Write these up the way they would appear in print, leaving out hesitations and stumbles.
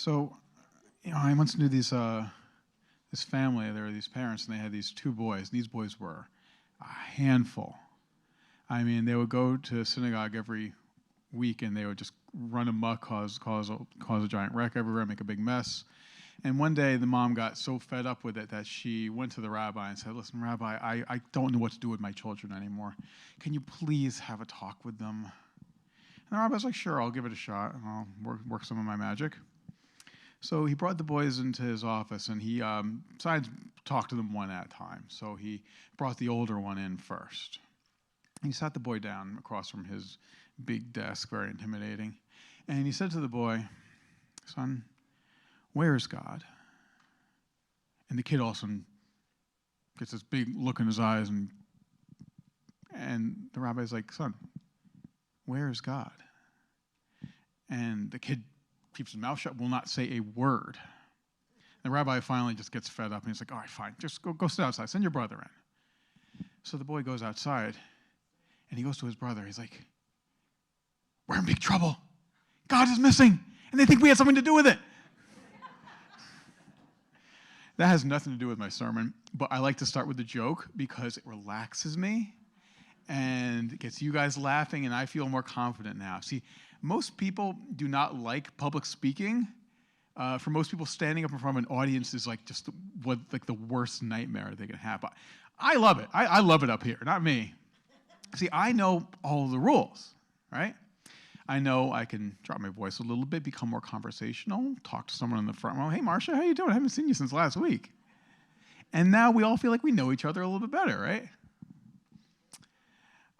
So, I once knew this family. There were these parents, and they had these two boys. These boys were a handful. I mean, they would go to synagogue every week, and they would just run amok, cause a giant wreck everywhere, make a big mess. And one day, the mom got so fed up with it that she went to the rabbi and said, "Listen, Rabbi, I don't know what to do with my children anymore. Can you please have a talk with them?" And the rabbi's like, "Sure, I'll give it a shot, and I'll work some of my magic." So he brought the boys into his office, and he decided to talk to them one at a time. So he brought the older one in first. He sat the boy down across from his big desk, very intimidating. And he said to the boy, "Son, where is God?" And the kid all of a sudden gets this big look in his eyes, and the rabbi's like, "Son, where is God?" And the kid keeps his mouth shut, will not say a word. The rabbi finally just gets fed up, and he's like, "All right, fine, just go sit outside. Send your brother in." So the boy goes outside, and he goes to his brother. He's like, "We're in big trouble. God is missing, and they think we had something to do with it." That has nothing to do with my sermon, but I like to start with a joke because it relaxes me and gets you guys laughing, and I feel more confident now. See, most people do not like public speaking. For most people, standing up in front of an audience is like just the worst nightmare they can have. I love it. I love it up here, not me. See, I know all the rules, right? I know I can drop my voice a little bit, become more conversational, talk to someone in the front row. "Hey, Marcia, how you doing? I haven't seen you since last week." And now we all feel like we know each other a little bit better, right?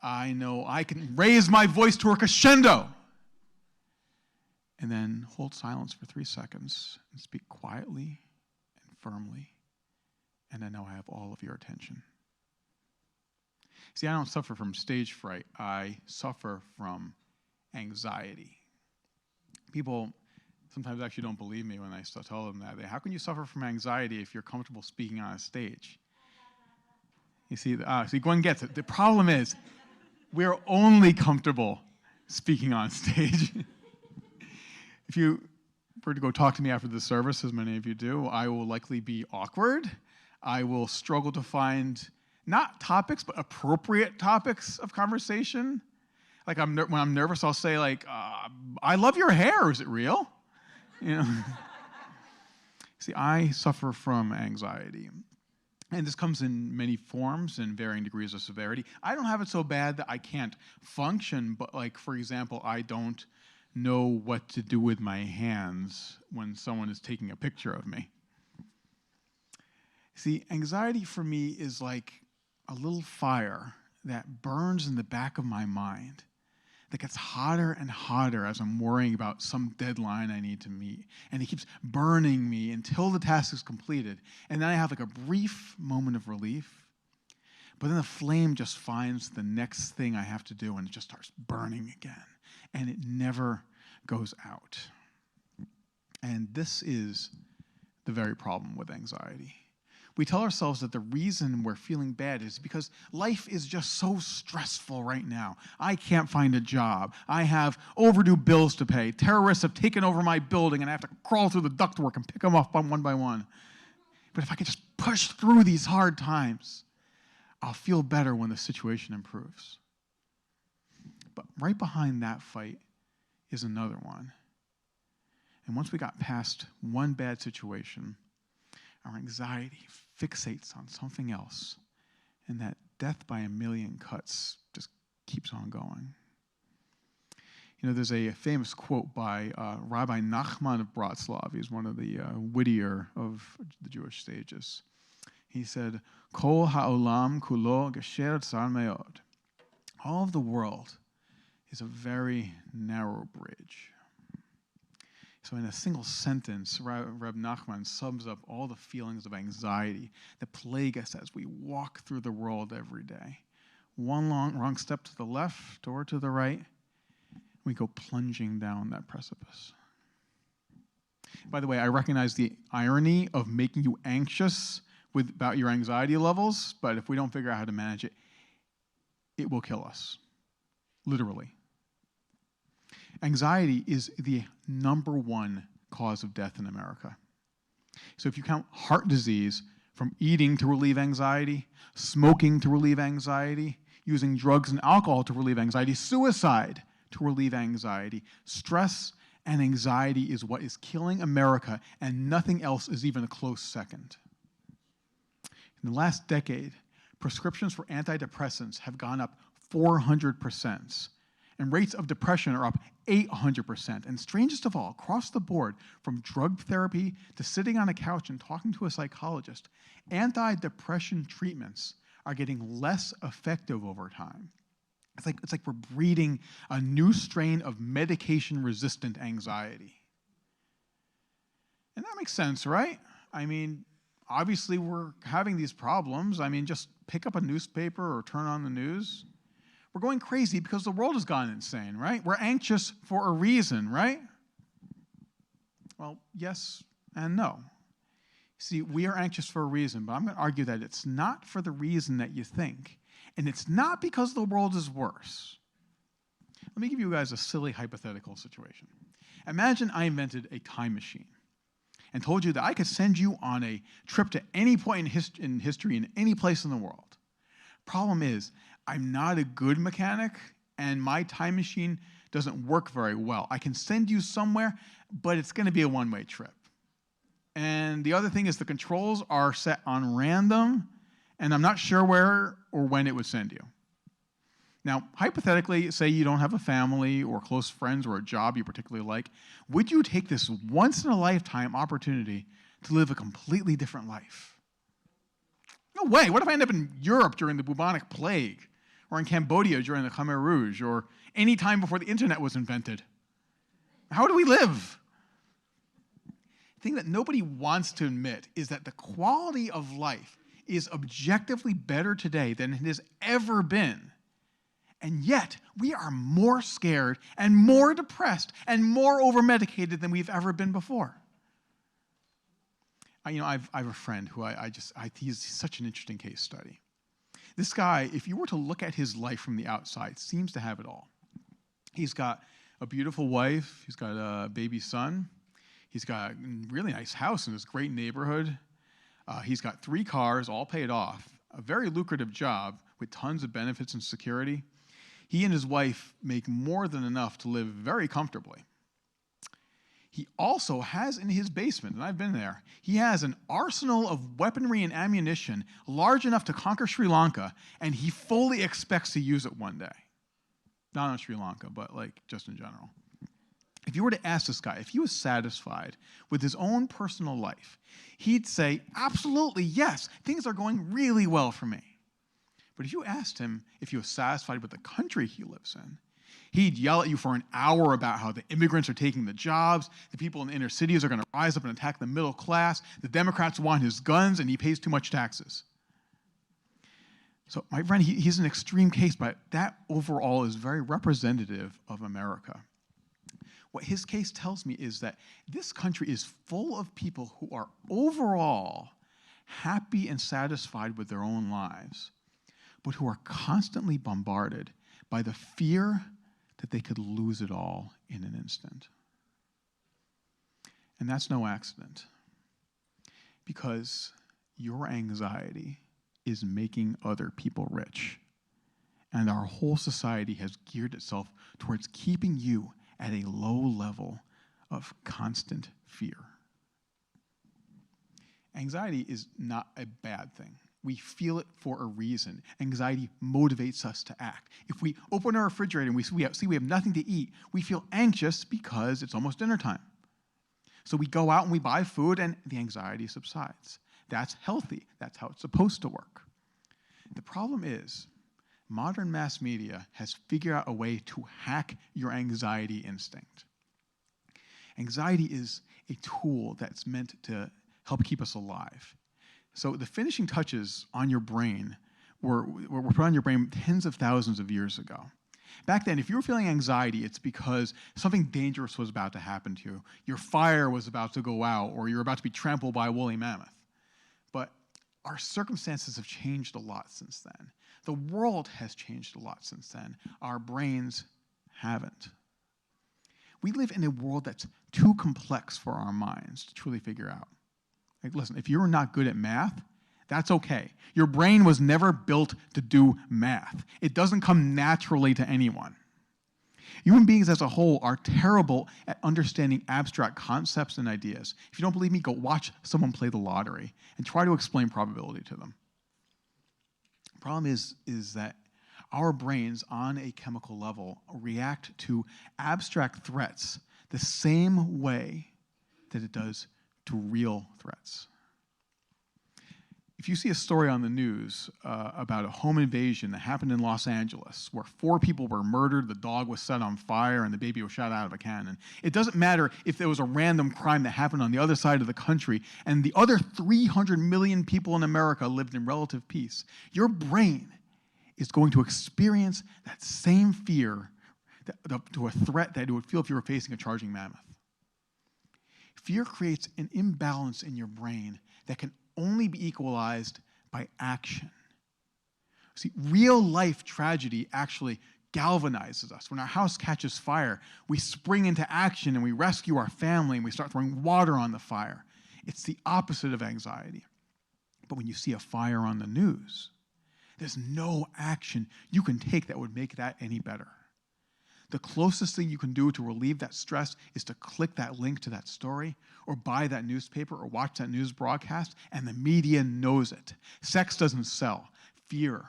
I know I can raise my voice to a crescendo and then hold silence for 3 seconds and speak quietly and firmly, and I know I have all of your attention. See, I don't suffer from stage fright. I suffer from anxiety. People sometimes actually don't believe me when I tell them that. How can you suffer from anxiety if you're comfortable speaking on a stage? You see, Gwen gets it. The problem is we're only comfortable speaking on stage. If you were to go talk to me after the service, as many of you do, I will likely be awkward. I will struggle to find not topics, but appropriate topics of conversation. Like when I'm nervous, I'll say like, "I love your hair. Is it real?" See, I suffer from anxiety. And this comes in many forms and varying degrees of severity. I don't have it so bad that I can't function, but like, for example, I don't know what to do with my hands when someone is taking a picture of me. See, anxiety for me is like a little fire that burns in the back of my mind that gets hotter and hotter as I'm worrying about some deadline I need to meet. And it keeps burning me until the task is completed. And then I have like a brief moment of relief. But then the flame just finds the next thing I have to do, and it just starts burning again. And it never goes out. And this is the very problem with anxiety. We tell ourselves that the reason we're feeling bad is because life is just so stressful right now. I can't find a job. I have overdue bills to pay. Terrorists have taken over my building, and I have to crawl through the ductwork and pick them up one by one. But if I can just push through these hard times, I'll feel better when the situation improves. But right behind that fight is another one. And once we got past one bad situation, our anxiety fixates on something else, and that death by a million cuts just keeps on going. There's a famous quote by Rabbi Nachman of Bratslav. He's one of the Whittier of the Jewish sages. He said, "Kol ha'olam kulo gesher tzar me'od." All of the world is a very narrow bridge. So in a single sentence, Reb Nachman sums up all the feelings of anxiety that plague us as we walk through the world every day. One wrong step to the left or to the right, we go plunging down that precipice. By the way, I recognize the irony of making you anxious about your anxiety levels, but if we don't figure out how to manage it, it will kill us, literally. Anxiety is the number one cause of death in America. So if you count heart disease from eating to relieve anxiety, smoking to relieve anxiety, using drugs and alcohol to relieve anxiety, suicide to relieve anxiety, stress and anxiety is what is killing America, and nothing else is even a close second. In the last decade, prescriptions for antidepressants have gone up 400%, and rates of depression are up 800%. And strangest of all, across the board, from drug therapy to sitting on a couch and talking to a psychologist, antidepressant treatments are getting less effective over time. It's like we're breeding a new strain of medication-resistant anxiety. And that makes sense, right? I mean, obviously we're having these problems. I mean, just pick up a newspaper or turn on the news. We're going crazy because the world has gone insane, right? We're anxious for a reason, right? Well, yes and no. See, we are anxious for a reason, but I'm going to argue that it's not for the reason that you think, and it's not because the world is worse. Let me give you guys a silly hypothetical situation. Imagine I invented a time machine and told you that I could send you on a trip to any point in history in any place in the world. Problem is, I'm not a good mechanic, and my time machine doesn't work very well. I can send you somewhere, but it's going to be a one-way trip. And the other thing is the controls are set on random, and I'm not sure where or when it would send you. Now, hypothetically, say you don't have a family or close friends or a job you particularly like, would you take this once-in-a-lifetime opportunity to live a completely different life? No way. What if I end up in Europe during the bubonic plague, or in Cambodia during the Khmer Rouge, or any time before the internet was invented? How do we live? The thing that nobody wants to admit is that the quality of life is objectively better today than it has ever been. And yet, we are more scared and more depressed and more over-medicated than we've ever been before. I have a friend who he's such an interesting case study. This guy, if you were to look at his life from the outside, seems to have it all. He's got a beautiful wife. He's got a baby son. He's got a really nice house in this great neighborhood. He's got 3 cars, all paid off, a very lucrative job with tons of benefits and security. He and his wife make more than enough to live very comfortably. He also has in his basement, and I've been there, he has an arsenal of weaponry and ammunition large enough to conquer Sri Lanka, and he fully expects to use it one day. Not on Sri Lanka, but just in general. If you were to ask this guy if he was satisfied with his own personal life, he'd say, absolutely, yes, things are going really well for me. But if you asked him if he was satisfied with the country he lives in, he'd yell at you for an hour about how the immigrants are taking the jobs, the people in the inner cities are going to rise up and attack the middle class, the Democrats want his guns, and he pays too much taxes. So my friend, he's an extreme case, but that overall is very representative of America. What his case tells me is that this country is full of people who are overall happy and satisfied with their own lives, but who are constantly bombarded by the fear that they could lose it all in an instant. And that's no accident, because your anxiety is making other people rich. And our whole society has geared itself towards keeping you at a low level of constant fear. Anxiety is not a bad thing. We feel it for a reason. Anxiety motivates us to act. If we open our refrigerator and we see we have nothing to eat, we feel anxious because it's almost dinner time. So we go out and we buy food and the anxiety subsides. That's healthy. That's how it's supposed to work. The problem is, modern mass media has figured out a way to hack your anxiety instinct. Anxiety is a tool that's meant to help keep us alive. So the finishing touches on your brain were put on your brain tens of thousands of years ago. Back then, if you were feeling anxiety, it's because something dangerous was about to happen to you. Your fire was about to go out, or you're about to be trampled by a woolly mammoth. But our circumstances have changed a lot since then. The world has changed a lot since then. Our brains haven't. We live in a world that's too complex for our minds to truly figure out. Like, listen, if you're not good at math, that's okay. Your brain was never built to do math. It doesn't come naturally to anyone. Human beings as a whole are terrible at understanding abstract concepts and ideas. If you don't believe me, go watch someone play the lottery and try to explain probability to them. The problem is that our brains, on a chemical level, react to abstract threats the same way that it does to real threats. If you see a story on the news about a home invasion that happened in Los Angeles where 4 people were murdered, the dog was set on fire, and the baby was shot out of a cannon, it doesn't matter if there was a random crime that happened on the other side of the country and the other 300 million people in America lived in relative peace. Your brain is going to experience that same fear to a threat that it would feel if you were facing a charging mammoth. Fear creates an imbalance in your brain that can only be equalized by action. See, real life tragedy actually galvanizes us. When our house catches fire, we spring into action and we rescue our family and we start throwing water on the fire. It's the opposite of anxiety. But when you see a fire on the news, there's no action you can take that would make that any better. The closest thing you can do to relieve that stress is to click that link to that story or buy that newspaper or watch that news broadcast, and the media knows it. Sex doesn't sell. Fear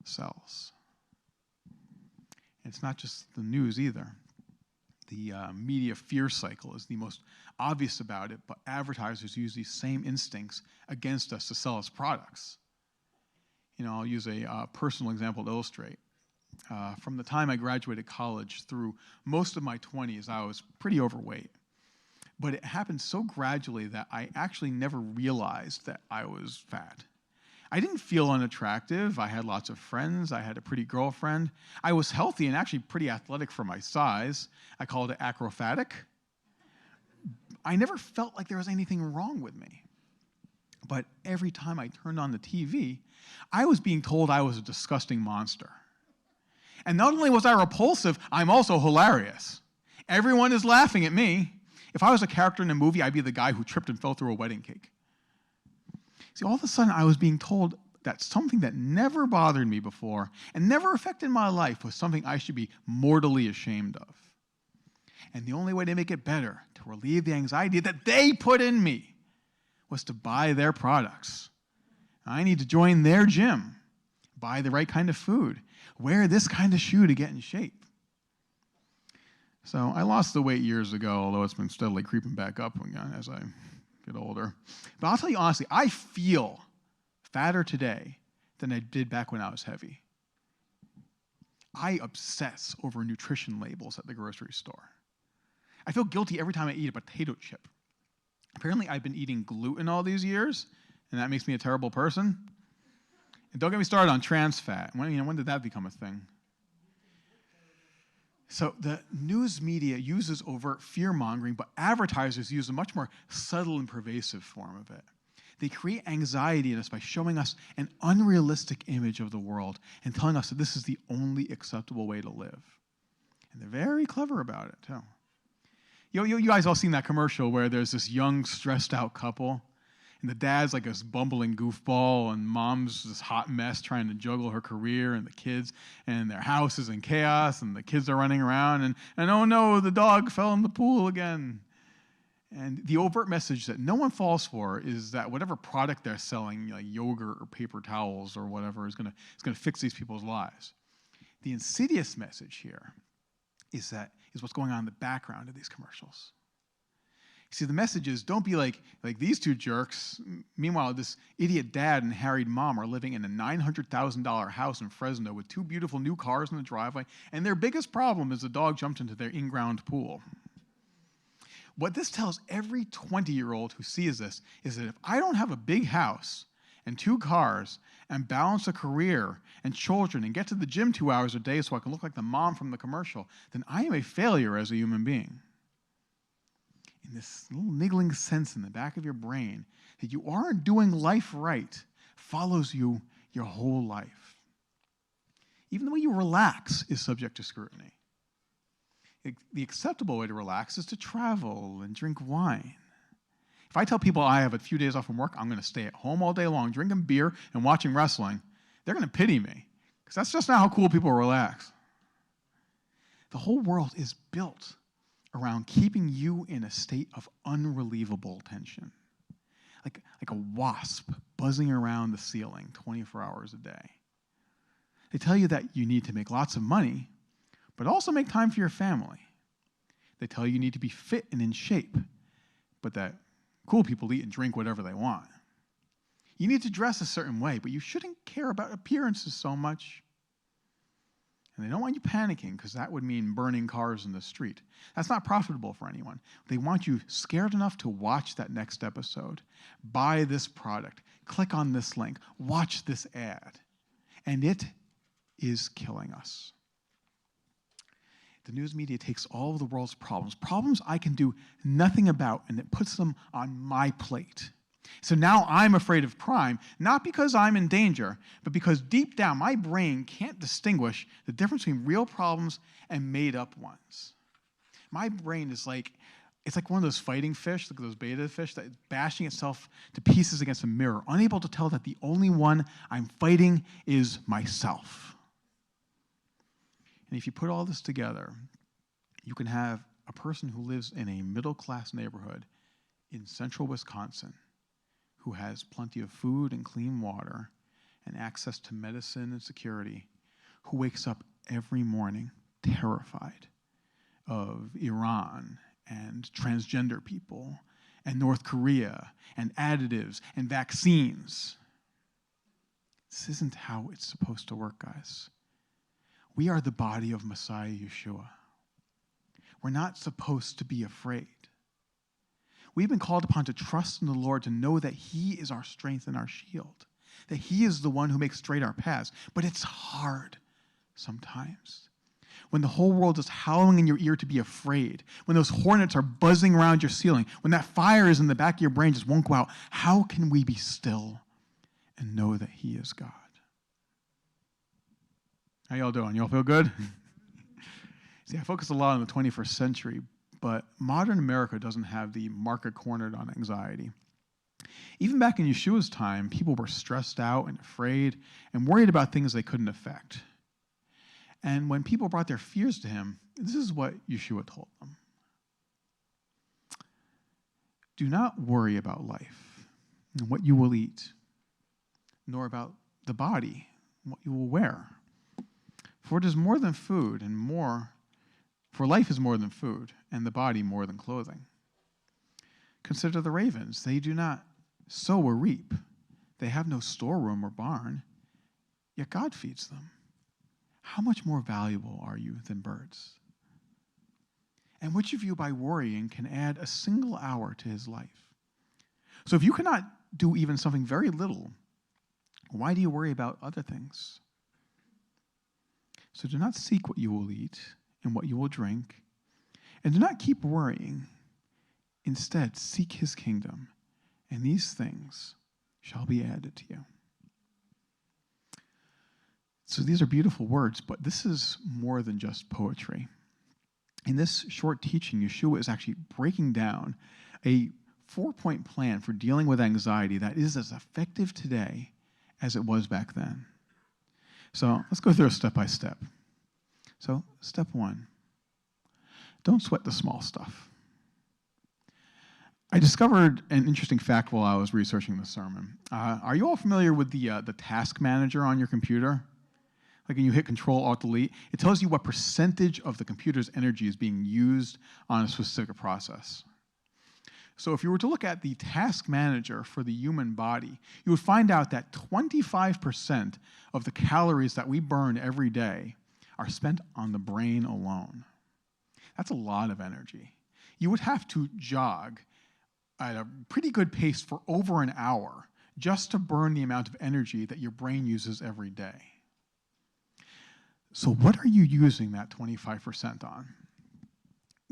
sells. And it's not just the news either. The media fear cycle is the most obvious about it, but advertisers use these same instincts against us to sell us products. I'll use a personal example to illustrate. From the time I graduated college through most of my 20s, I was pretty overweight. But it happened so gradually that I actually never realized that I was fat. I didn't feel unattractive. I had lots of friends. I had a pretty girlfriend. I was healthy and actually pretty athletic for my size. I called it acrophatic. I never felt like there was anything wrong with me. But every time I turned on the TV, I was being told I was a disgusting monster. And not only was I repulsive, I'm also hilarious. Everyone is laughing at me. If I was a character in a movie, I'd be the guy who tripped and fell through a wedding cake. See, all of a sudden, I was being told that something that never bothered me before and never affected my life was something I should be mortally ashamed of. And the only way to make it better, to relieve the anxiety that they put in me, was to buy their products. I need to join their gym, buy the right kind of food, wear this kind of shoe to get in shape. So I lost the weight years ago, although it's been steadily creeping back up again as I get older. But I'll tell you honestly, I feel fatter today than I did back when I was heavy. I obsess over nutrition labels at the grocery store. I feel guilty every time I eat a potato chip. Apparently, I've been eating gluten all these years, and that makes me a terrible person. And don't get me started on trans fat. When did that become a thing? So the news media uses overt fear-mongering, but advertisers use a much more subtle and pervasive form of it. They create anxiety in us by showing us an unrealistic image of the world and telling us that this is the only acceptable way to live. And they're very clever about it, too. You guys all seen that commercial where there's this young, stressed-out couple, and the dad's like this bumbling goofball, and mom's this hot mess trying to juggle her career and the kids, and their house is in chaos, and the kids are running around, and oh no, the dog fell in the pool again. And the overt message that no one falls for is that whatever product they're selling, like yogurt or paper towels or whatever, is going to fix these people's lives. The insidious message here is what's going on in the background of these commercials. See, the message is, don't be like these two jerks. Meanwhile, this idiot dad and harried mom are living in a $900,000 house in Fresno with 2 beautiful new cars in the driveway, and their biggest problem is the dog jumped into their in-ground pool. What this tells every 20-year-old who sees this is that if I don't have a big house and 2 cars and balance a career and children and get to the gym 2 hours a day so I can look like the mom from the commercial, then I am a failure as a human being. In this little niggling sense in the back of your brain that you aren't doing life right follows you your whole life. Even the way you relax is subject to scrutiny. The acceptable way to relax is to travel and drink wine. If I tell people I have a few days off from work, I'm going to stay at home all day long drinking beer and watching wrestling, they're going to pity me, because that's just not how cool people relax. The whole world is built around keeping you in a state of unrelievable tension, like a wasp buzzing around the ceiling 24 hours a day. They tell you that you need to make lots of money, but also make time for your family. They tell you you need to be fit and in shape, but that cool people eat and drink whatever they want. You need to dress a certain way, but you shouldn't care about appearances so much. And they don't want you panicking, because that would mean burning cars in the street. That's not profitable for anyone. They want you scared enough to watch that next episode, buy this product, click on this link, watch this ad. And it is killing us. The news media takes all of the world's problems I can do nothing about, and it puts them on my plate. So now I'm afraid of crime, not because I'm in danger, but because deep down my brain can't distinguish the difference between real problems and made-up ones. My brain is it's like one of those fighting fish, like those betta fish, that is bashing itself to pieces against a mirror, unable to tell that the only one I'm fighting is myself. And if you put all this together, you can have a person who lives in a middle-class neighborhood in central Wisconsin who has plenty of food and clean water and access to medicine and security, who wakes up every morning terrified of Iran and transgender people and North Korea and additives and vaccines. This isn't how it's supposed to work, guys. We are the body of Messiah Yeshua. We're not supposed to be afraid. We've been called upon to trust in the Lord, to know that He is our strength and our shield, that He is the one who makes straight our paths. But it's hard sometimes. When the whole world is howling in your ear to be afraid, when those hornets are buzzing around your ceiling, when that fire is in the back of your brain just won't go out, how can we be still and know that He is God? How y'all doing? Y'all feel good? See, I focus a lot on the 21st century, but modern America doesn't have the market cornered on anxiety. Even back in Yeshua's time, people were stressed out and afraid and worried about things they couldn't affect. And when people brought their fears to Him, this is what Yeshua told them. Do not worry about life and what you will eat, nor about the body and what you will wear. For it is more than food, for life is more than food, and the body more than clothing. Consider the ravens. They do not sow or reap. They have no storeroom or barn, yet God feeds them. How much more valuable are you than birds? And which of you, by worrying, can add a single hour to his life? So if you cannot do even something very little, why do you worry about other things? So do not seek what you will eat and what you will drink, and do not keep worrying. Instead, seek His kingdom, and these things shall be added to you. So these are beautiful words, but this is more than just poetry. In this short teaching, Yeshua is actually breaking down a 4-point plan for dealing with anxiety that is as effective today as it was back then. So let's go through it step by step. So step 1, don't sweat the small stuff. I discovered an interesting fact while I was researching the sermon. Are you all familiar with the task manager on your computer? Like when you hit Control-Alt-Delete, it tells you what percentage of the computer's energy is being used on a specific process. So if you were to look at the task manager for the human body, you would find out that 25% of the calories that we burn every day are spent on the brain alone. That's a lot of energy. You would have to jog at a pretty good pace for over an hour just to burn the amount of energy that your brain uses every day. So what are you using that 25% on?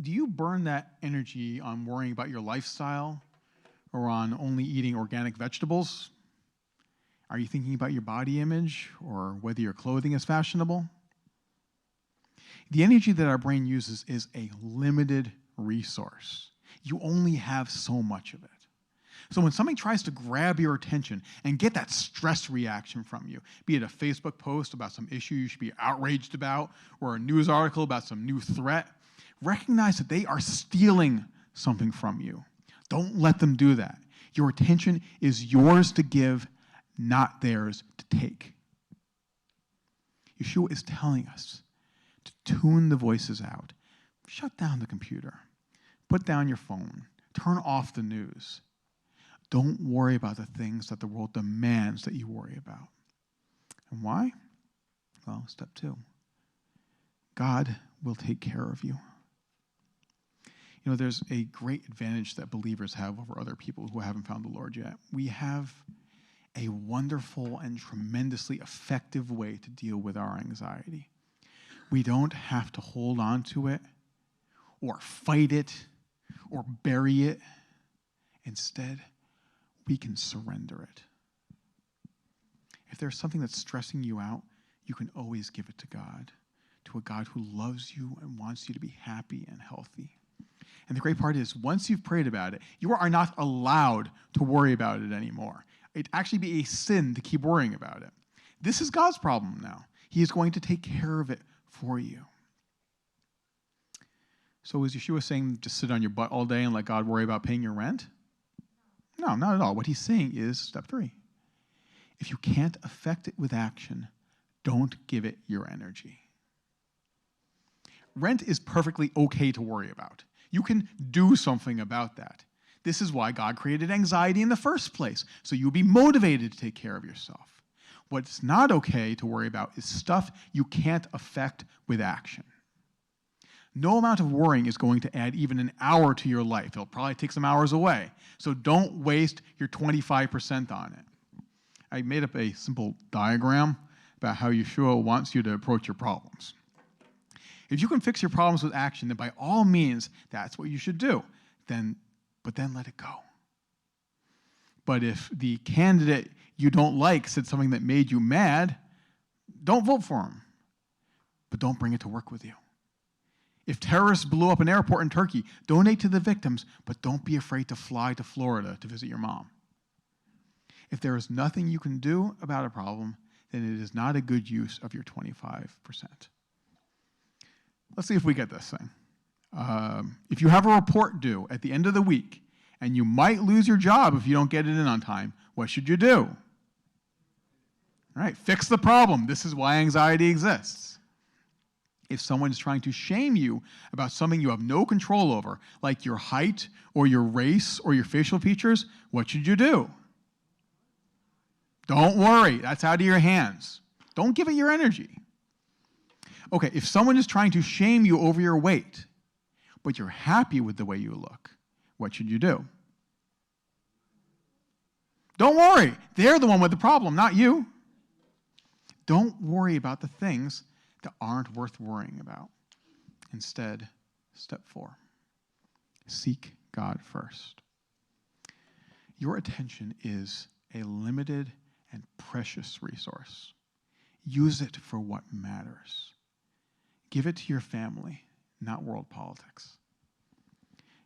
Do you burn that energy on worrying about your lifestyle or on only eating organic vegetables? Are you thinking about your body image or whether your clothing is fashionable? The energy that our brain uses is a limited resource. You only have so much of it. So when something tries to grab your attention and get that stress reaction from you, be it a Facebook post about some issue you should be outraged about, or a news article about some new threat, recognize that they are stealing something from you. Don't let them do that. Your attention is yours to give, not theirs to take. Yeshua is telling us to tune the voices out. Shut down the computer. Put down your phone. Turn off the news. Don't worry about the things that the world demands that you worry about. And why? Well, step 2. God will take care of you. You know, there's a great advantage that believers have over other people who haven't found the Lord yet. We have a wonderful and tremendously effective way to deal with our anxiety. We don't have to hold on to it or fight it or bury it. Instead, we can surrender it. If there's something that's stressing you out, you can always give it to God, to a God who loves you and wants you to be happy and healthy. And the great part is, once you've prayed about it, you are not allowed to worry about it anymore. It'd actually be a sin to keep worrying about it. This is God's problem now. He is going to take care of it for you. So is Yeshua saying just sit on your butt all day and let God worry about paying your rent? No, not at all. What he's saying is step 3. If you can't affect it with action, don't give it your energy. Rent is perfectly okay to worry about. You can do something about that. This is why God created anxiety in the first place, so you'll be motivated to take care of yourself. What's not okay to worry about is stuff you can't affect with action. No amount of worrying is going to add even an hour to your life. It'll probably take some hours away. So don't waste your 25% on it. I made up a simple diagram about how Yeshua wants you to approach your problems. If you can fix your problems with action, then by all means, that's what you should do. But then let it go. But if the candidate you don't like said something that made you mad, don't vote for him. But don't bring it to work with you. If terrorists blew up an airport in Turkey, donate to the victims, but don't be afraid to fly to Florida to visit your mom. If there is nothing you can do about a problem, then it is not a good use of your 25%. Let's see if we get this thing. If you have a report due at the end of the week, and you might lose your job if you don't get it in on time, what should you do? All right, fix the problem. This is why anxiety exists. If someone is trying to shame you about something you have no control over, like your height or your race or your facial features, what should you do? Don't worry. That's out of your hands. Don't give it your energy. Okay, if someone is trying to shame you over your weight, but you're happy with the way you look, what should you do? Don't worry. They're the one with the problem, not you. Don't worry about the things that aren't worth worrying about. Instead, step 4, seek God first. Your attention is a limited and precious resource. Use it for what matters. Give it to your family, not world politics.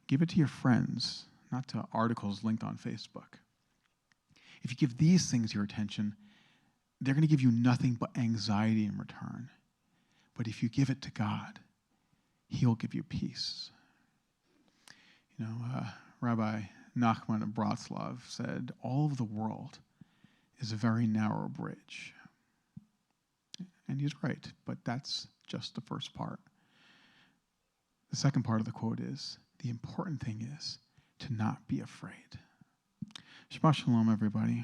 Give it to your friends, not to articles linked on Facebook. If you give these things your attention, they're going to give you nothing but anxiety in return. But if you give it to God, He'll give you peace. You know, Rabbi Nachman of Bratslav said, all of the world is a very narrow bridge. And he's right, but that's just the first part. The second part of the quote is, the important thing is to not be afraid. Shabbat shalom, everybody.